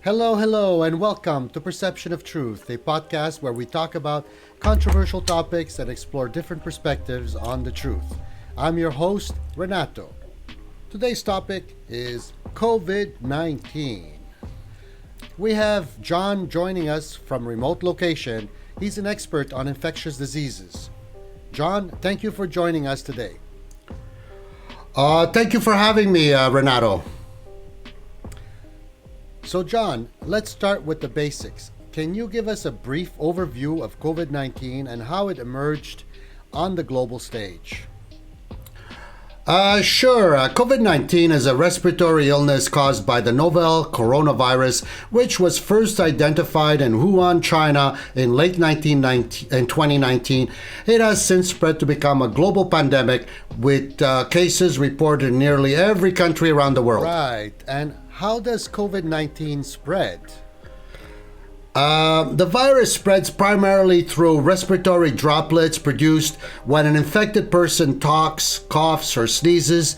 Hello, and welcome to Perception of Truth, a podcast where we talk about controversial topics and explore different perspectives on the truth. I'm your host, Renato. Today's topic is COVID-19. We have John joining us from remote location. He's an expert on infectious diseases. John, thank you for joining us today. Thank you for having me, Renato. So, John, let's start with the basics. Can you give us a brief overview of COVID-19 and how it emerged on the global stage? Sure. COVID-19 is a respiratory illness caused by the novel coronavirus, which was first identified in Wuhan, China in late 2019. It has since spread to become a global pandemic with cases reported in nearly every country around the world. Right. And how does COVID-19 spread? The virus spreads primarily through respiratory droplets produced when an infected person talks, coughs, or sneezes.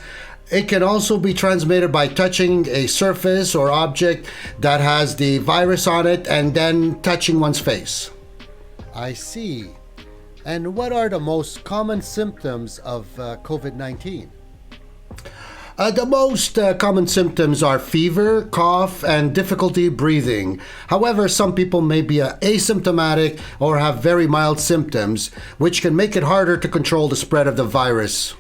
It can also be transmitted by touching a surface or object that has the virus on it and then touching one's face. I see. And what are the most common symptoms of COVID-19? The most common symptoms are fever, cough, and difficulty breathing. However, some people may be asymptomatic or have very mild symptoms, which can make it harder to control the spread of the virus.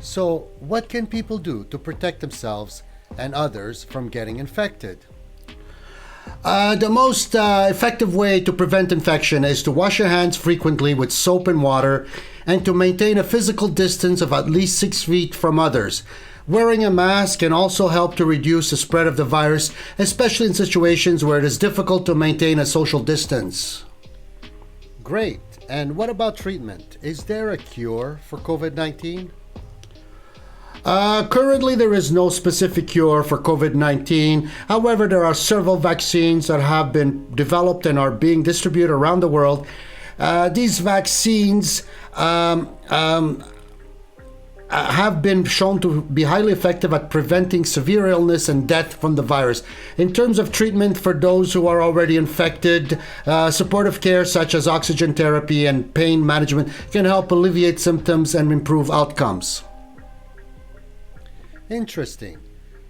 So, what can people do to protect themselves and others from getting infected? The most effective way to prevent infection is to wash your hands frequently with soap and water and to maintain a physical distance of at least 6 feet from others. Wearing a mask can also help to reduce the spread of the virus, especially in situations where it is difficult to maintain a social distance. Great. And what about treatment? Is there a cure for COVID-19? Currently, there is no specific cure for COVID-19. However, there are several vaccines that have been developed and are being distributed around the world. These vaccines have been shown to be highly effective at preventing severe illness and death from the virus. In terms of treatment for those who are already infected, supportive care such as oxygen therapy and pain management can help alleviate symptoms and improve outcomes. Interesting.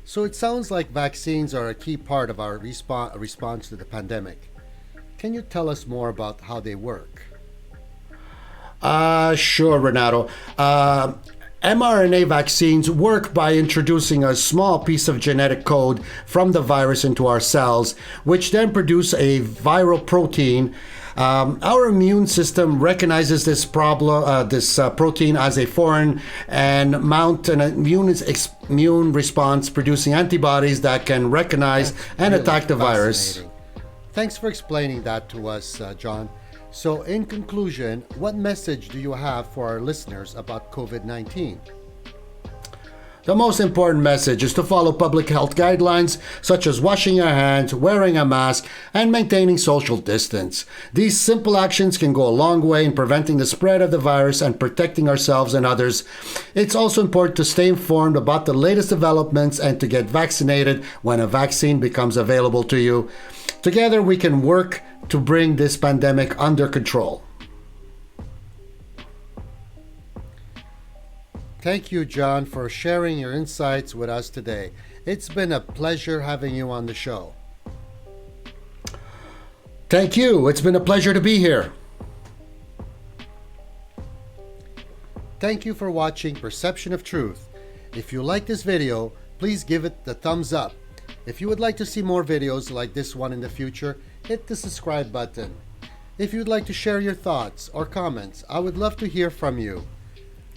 So it sounds like vaccines are a key part of our response to the pandemic. Can you tell us more about how they work? Sure, Renato. mRNA vaccines work by introducing a small piece of genetic code from the virus into our cells, which then produce a viral protein. Our immune system recognizes this protein as a foreign and mount an immune response, producing antibodies that can recognize and Really attack the virus. fascinating. Thanks for explaining that to us, John. So, in conclusion, what message do you have for our listeners about COVID-19? The most important message is to follow public health guidelines such as washing your hands, wearing a mask, and maintaining social distance. These simple actions can go a long way in preventing the spread of the virus and protecting ourselves and others. It's also important to stay informed about the latest developments and to get vaccinated when a vaccine becomes available to you. Together, we can work to bring this pandemic under control. Thank you, John, for sharing your insights with us today. It's been a pleasure having you on the show. Thank you. It's been a pleasure to be here. Thank you for watching Perception of Truth. If you like this video, please give it the thumbs up. If you would like to see more videos like this one in the future, hit the subscribe button. If you'd like to share your thoughts or comments, I would love to hear from you.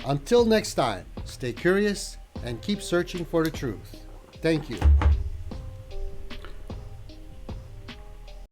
Until next time, stay curious and keep searching for the truth. Thank you.